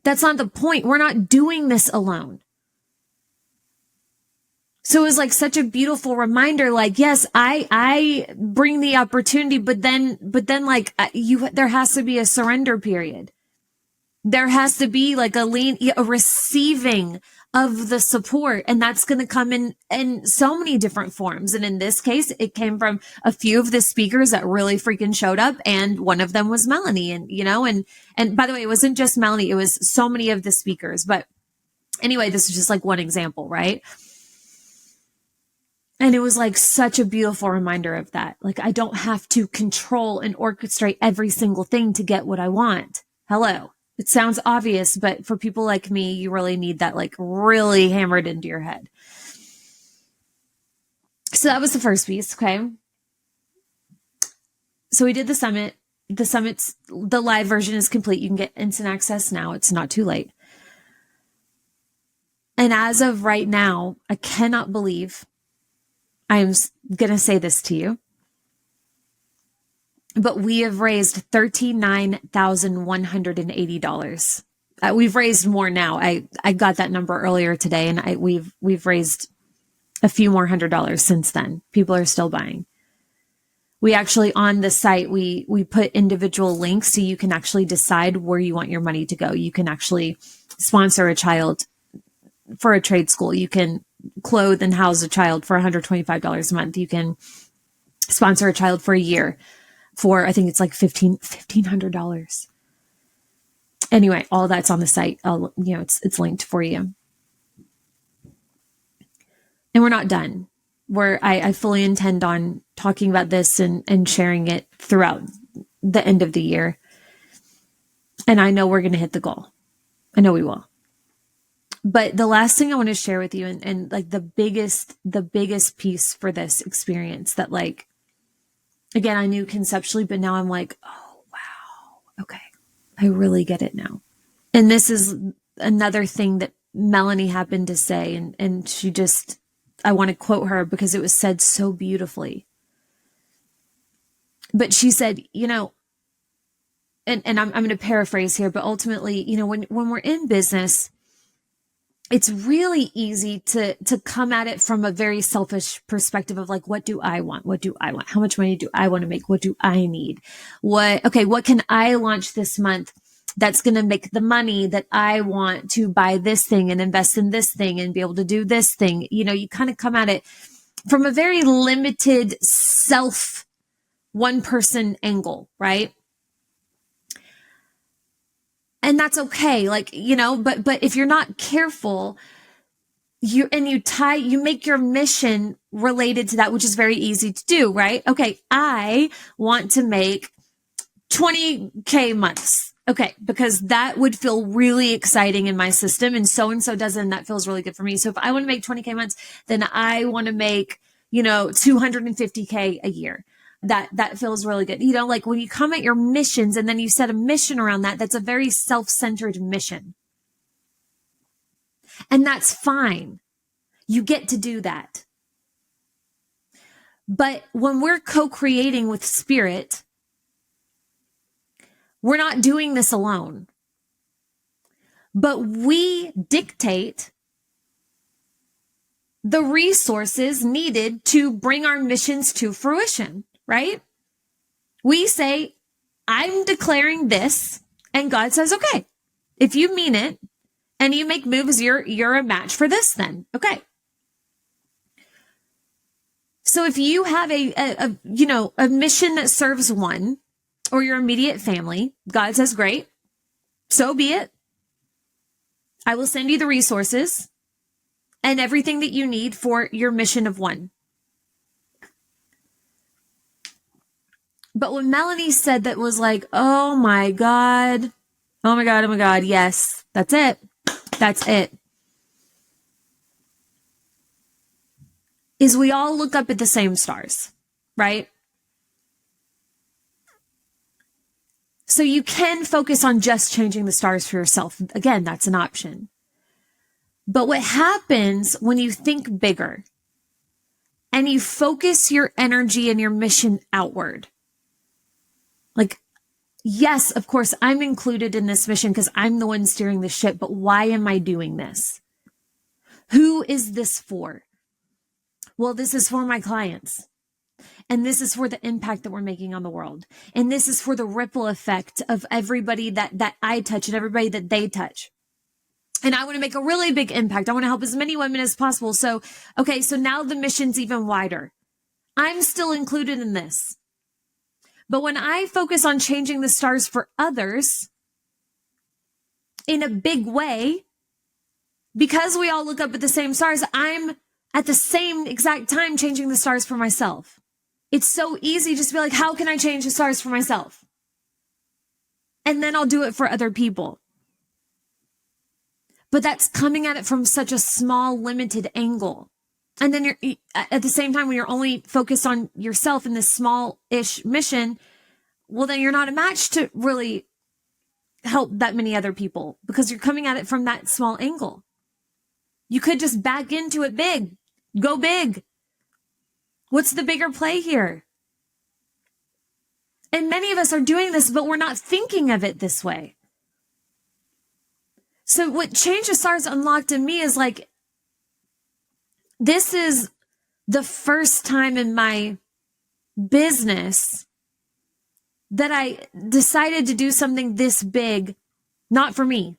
That's not the point. We're not doing this alone. So it was like such a beautiful reminder. Like, yes, I bring the opportunity, but then like there has to be a surrender period. There has to be like a receiving of the support. And that's going to come in so many different forms. And in this case, it came from a few of the speakers that really freaking showed up. And one of them was Melanie. And, and by the way, it wasn't just Melanie. It was so many of the speakers. But anyway, this is just like one example, right? And it was like such a beautiful reminder of that. Like, I don't have to control and orchestrate every single thing to get what I want. Hello. It sounds obvious, but for people like me, you really need that like really hammered into your head. So that was the first piece. Okay. So we did the summit. The live version is complete. You can get instant access now. It's not too late. And as of right now, I cannot believe I am going to say this to you, but we have raised $39,180. We've raised more now. I got that number earlier today, and we've raised a few more $100 since then. People are still buying. We actually, on the site, we put individual links so you can actually decide where you want your money to go. You can actually sponsor a child for a trade school. You can clothe and house a child for $125 a month. You can sponsor a child for a year for, I think it's like $1,500. Anyway, all that's on the site. It's linked for you. And we're not done. I fully intend on talking about this and sharing it throughout the end of the year. And I know we're going to hit the goal. I know we will. But the last thing I want to share with you, and like the biggest piece for this experience that, like, again, I knew conceptually, but now I'm like, oh, wow. Okay. I really get it now. And this is another thing that Melanie happened to say. And she just, I want to quote her because it was said so beautifully. But she said, and I'm going to paraphrase here, but ultimately, when we're in business, it's really easy to come at it from a very selfish perspective of like, what do I want? What do I want? How much money do I want to make? What do I need? What can I launch this month that's going to make the money that I want to buy this thing and invest in this thing and be able to do this thing? You know, you kind of come at it from a very limited self, one person angle, right? And that's okay. Like, you know, but if you're not careful, you make your mission related to that, which is very easy to do, right? Okay. I want to make 20K months. Okay. Because that would feel really exciting in my system. And so does, and that feels really good for me. So if I want to make 20K months, then I want to make, 250K a year. That feels really good. You know, like when you come at your missions and then you set a mission around that, that's a very self-centered mission. And that's fine. You get to do that. But when we're co-creating with spirit, we're not doing this alone. But we dictate the resources needed to bring our missions to fruition, right? We say, I'm declaring this, and God says, okay, if you mean it and you make moves, you're a match for this then. Okay. So if you have a mission that serves one or your immediate family, God says, great, so be it. I will send you the resources and everything that you need for your mission of one. But what Melanie said that was like, oh my God, yes, that's it. That's it. Is we all look up at the same stars, right? So you can focus on just changing the stars for yourself. Again, that's an option. But what happens when you think bigger and you focus your energy and your mission outward? Like, yes, of course, I'm included in this mission because I'm the one steering the ship, but why am I doing this? Who is this for? Well, this is for my clients. And this is for the impact that we're making on the world. And this is for the ripple effect of everybody that I touch and everybody that they touch. And I want to make a really big impact. I want to help as many women as possible. So now the mission's even wider. I'm still included in this. But when I focus on changing the stars for others in a big way, because we all look up at the same stars, I'm at the same exact time changing the stars for myself. It's so easy just to be like, how can I change the stars for myself? And then I'll do it for other people. But that's coming at it from such a small, limited angle. And then you're at the same time, when you're only focused on yourself in this small-ish mission, well, then you're not a match to really help that many other people because you're coming at it from that small angle. You could just back into it big, go big. What's the bigger play here? And many of us are doing this, but we're not thinking of it this way. So what Change the Stars unlocked in me is like, this is the first time in my business that I decided to do something this big, not for me,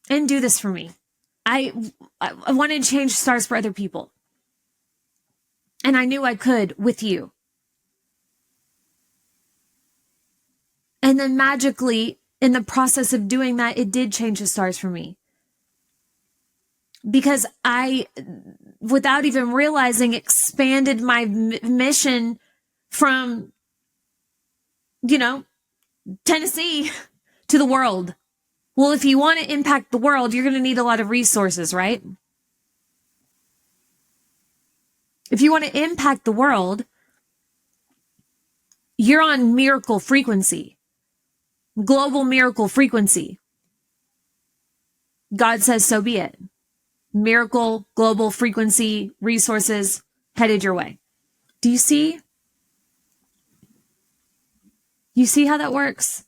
and do this for me. I wanted to change stars for other people. And I knew I could with you. And then magically, in the process of doing that, it did change the stars for me. Because I, without even realizing, expanded my mission from, Tennessee to the world. Well, if you want to impact the world, you're going to need a lot of resources, right? If you want to impact the world, you're on miracle frequency, global miracle frequency. God says, so be it. Miracle, global frequency, resources headed your way. Do you see? You see how that works?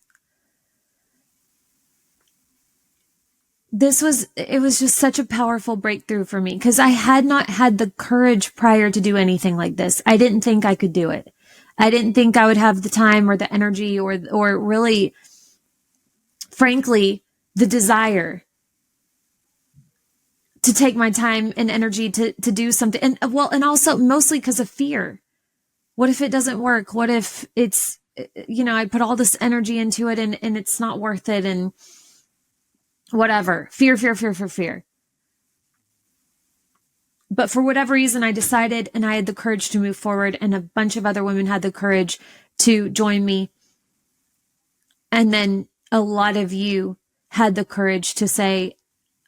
it was just such a powerful breakthrough for me because I had not had the courage prior to do anything like this. I didn't think I could do it. I didn't think I would have the time or the energy or really, frankly, the desire to take my time and energy to do something. And also mostly because of fear. What if it doesn't work? What if it's, I put all this energy into it and it's not worth it and whatever. Fear, fear, fear, fear, fear. But for whatever reason, I decided and I had the courage to move forward, and a bunch of other women had the courage to join me. And then a lot of you had the courage to say,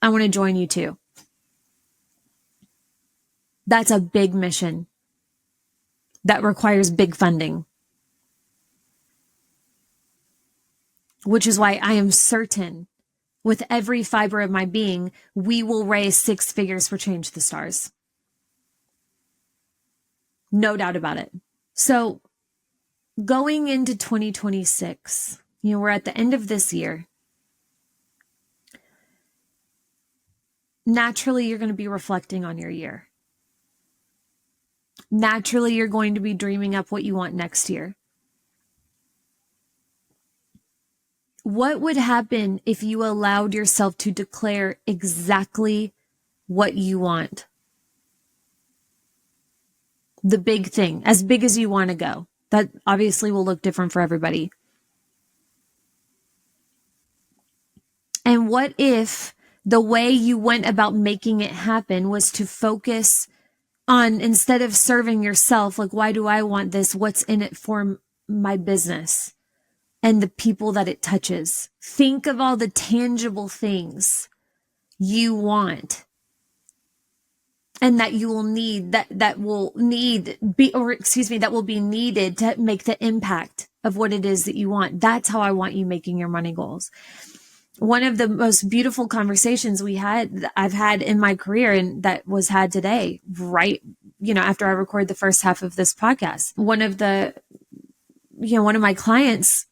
I want to join you too. That's a big mission that requires big funding, which is why I am certain with every fiber of my being, we will raise 6 figures for Change the Stars. No doubt about it. So going into 2026, we're at the end of this year. Naturally, you're going to be reflecting on your year. Naturally, you're going to be dreaming up what you want next year. What would happen if you allowed yourself to declare exactly what you want? The big thing, as big as you want to go. That obviously will look different for everybody. And what if the way you went about making it happen was to focus on, instead of serving yourself, like, why do I want this? What's in it for my business and the people that it touches? Think of all the tangible things you want and that you will need, that will be needed to make the impact of what it is that you want. That's how I want you making your money goals. One of the most beautiful conversations I've had in my career, and that was had today, right, after I record the first half of this podcast. One of my clients,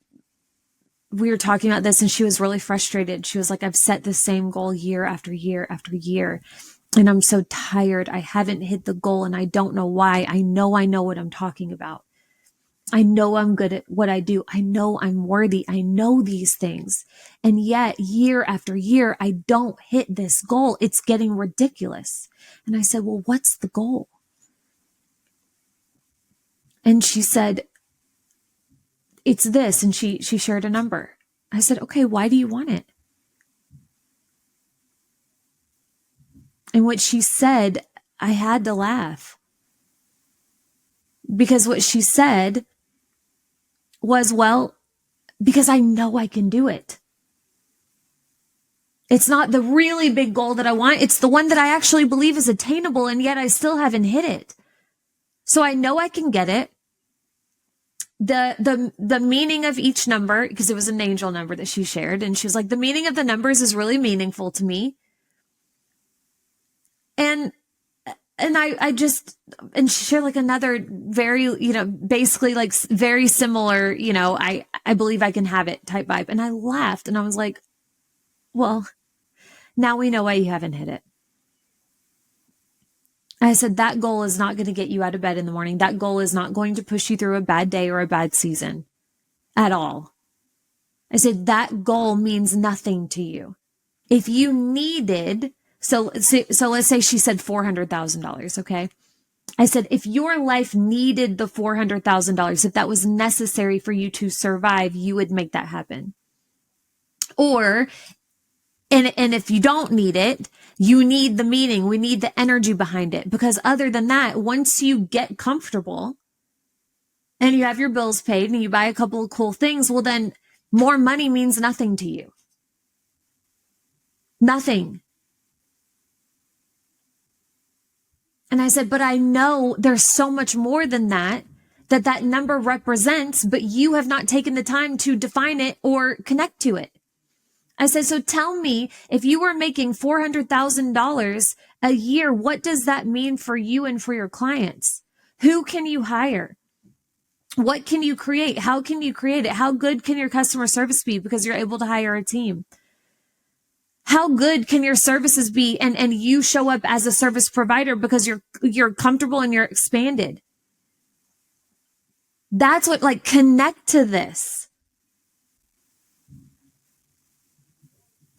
we were talking about this and she was really frustrated. She was like, I've set the same goal year after year after year, and I'm so tired. I haven't hit the goal and I don't know why. I know what I'm talking about. I know I'm good at what I do. I know I'm worthy. I know these things. And yet year after year, I don't hit this goal. It's getting ridiculous. And I said, well, what's the goal? And she said, it's this. And she shared a number. I said, okay, why do you want it? And what she said, I had to laugh. Because what she said was, well, because I know I can do it. It's not the really big goal that I want. It's the one that I actually believe is attainable, and yet I still haven't hit it. So I know I can get it. The meaning of each number, because it was an angel number that she shared, and she was like, the meaning of the numbers is really meaningful to me. And she shared like another very, basically like very similar, I believe I can have it type vibe. And I laughed and I was like, well, now we know why you haven't hit it. I said, that goal is not going to get you out of bed in the morning. That goal is not going to push you through a bad day or a bad season at all. I said, that goal means nothing to you. If you needed, so let's say she said $400,000. Okay. I said, if your life needed the $400,000, if that was necessary for you to survive, you would make that happen. Or, and if you don't need it, you need the meaning. We need the energy behind it. Because other than that, once you get comfortable and you have your bills paid and you buy a couple of cool things, well, then more money means nothing to you. Nothing. And I said, but I know there's so much more than that number represents, but you have not taken the time to define it or connect to it. I said, so tell me, if you were making $400,000 a year, what does that mean for you and for your clients? Who can you hire? What can you create? How can you create it? How good can your customer service be because you're able to hire a team? How good can your services be? And you show up as a service provider because you're comfortable and you're expanded. That's what, like, connect to this.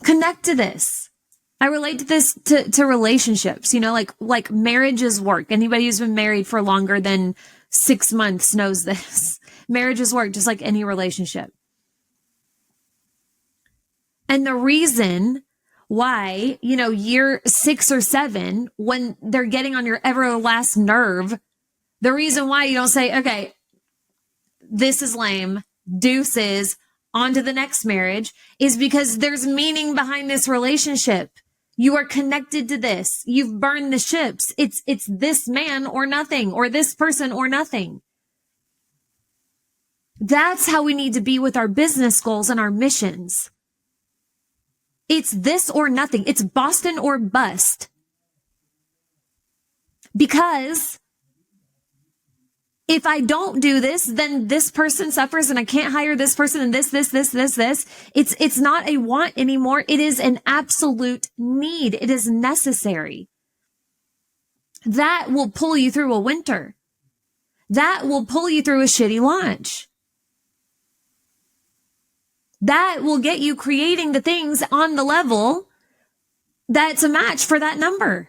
Connect to this. I relate to this to relationships, like marriage is work. Anybody who's been married for longer than 6 months knows this. Marriage is work, just like any relationship. And the reason why, year 6 or 7, when they're getting on your ever last nerve, the reason why you don't say, okay, this is lame, deuces, on to the next marriage, is because there's meaning behind this relationship. You are connected to this. You've burned the ships. It's this man or nothing, or this person or nothing. That's how we need to be with our business goals and our missions. It's this or nothing. It's Boston or bust. Because if I don't do this, then this person suffers and I can't hire this person and this. It's not a want anymore. It is an absolute need. It is necessary. That will pull you through a winter. That will pull you through a shitty launch. That will get you creating the things on the level that's a match for that number.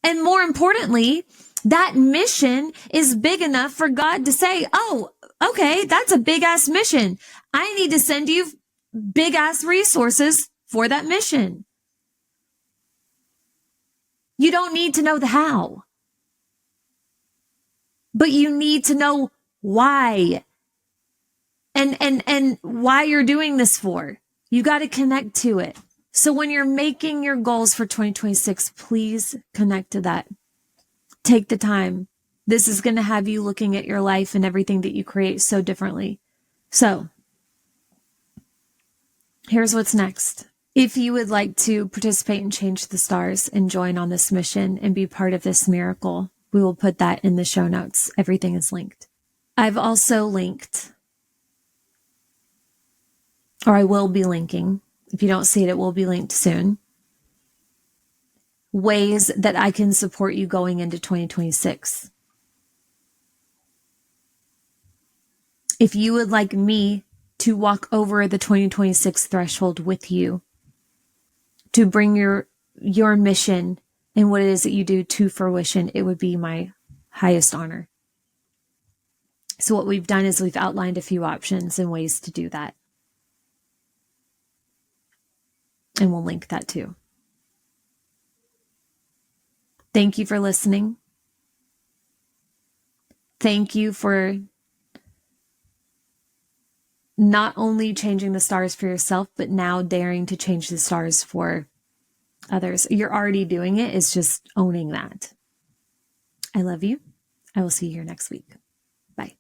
And more importantly, that mission is big enough for God to say, oh, okay, that's a big ass mission. I need to send you big ass resources for that mission. You don't need to know the how, but you need to know why and why you're doing this for. You got to connect to it. So when you're making your goals for 2026, please connect to that. Take the time. This is going to have you looking at your life and everything that you create so differently. So here's what's next. If you would like to participate and change the stars and join on this mission and be part of this miracle, we will put that in the show notes. Everything is linked. I've also linked, or I will be linking. If you don't see it, it will be linked soon. Ways that I can support you going into 2026. If you would like me to walk over the 2026 threshold with you, to bring your mission and what it is that you do to fruition, it would be my highest honor. So what we've done is we've outlined a few options and ways to do that. And we'll link that too. Thank you for listening. Thank you for not only changing the stars for yourself, but now daring to change the stars for others. You're already doing it. It's just owning that. I love you. I will see you here next week. Bye.